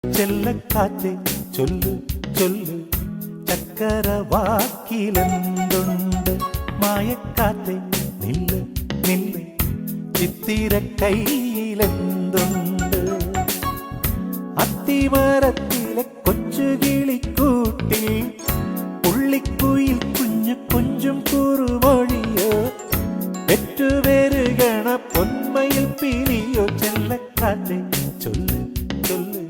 ചെല്ലക്കാറ്റേ ചൊല്ലു ചൊല്ലു ചക്കരവാക്കിലെന്തുണ്ട് മായക്കാറ്റേ നില്ല് നില്ല് ചിത്തിര കയ്യിലെന്തുണ്ട് അത്തിമരത്തിലെ കൊച്ചുകിളിക്കൂട്ടിൽ പുള്ളിക്കുയിൽ കുഞ്ഞു കൊഞ്ചും കുറുമൊഴിയോ പെറ്റുപെരുകണ പൊന്മയിൽ പിരിയോ ചെല്ലക്കാറ്റേ ചൊല്ലു ചൊല്ലു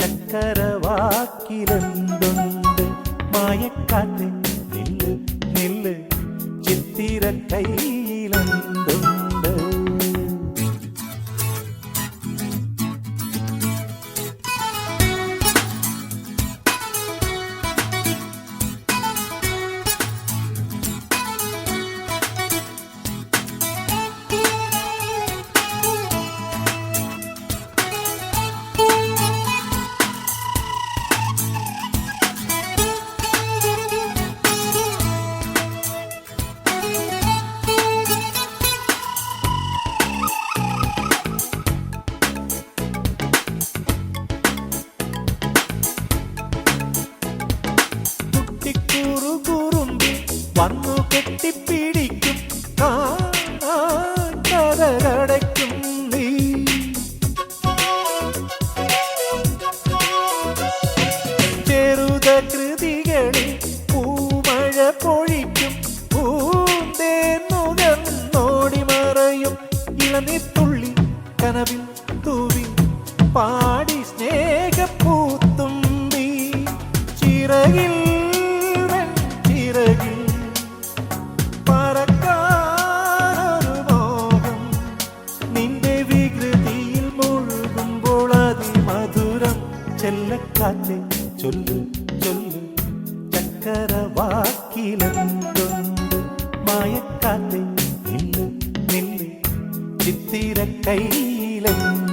ചക്കരവാക്കിലെന്തുണ്ട് മായക്കാറ്റേ നില്ല് നില്ല് ചിത്തിര കയ്യിലെന്തുണ്ട് വന്നു കെട്ടിപ്പിടിക്കും കരടയ്ക്കും നീ ചെറുത കൃതികളിൽ പൂമഴ പൊഴിക്കും പൂന്തേന്നുകന്നോടി മറയും ഇളനീർത്തുള്ളി കനവിൽ തൂവി പാടി സ്നേഹപ്പൂത്തുമ്പി ചിറകിൽ ചിറകിൽ ചെല്ലക്കാറ്റേ ചൊല്ലു ചൊല്ലു ചക്കരവാക്കിലെന്തുണ്ട് മായക്കാറ്റേ നില്ല് നില്ല് ചിത്തിര കയ്യിലെന്തുണ്ട്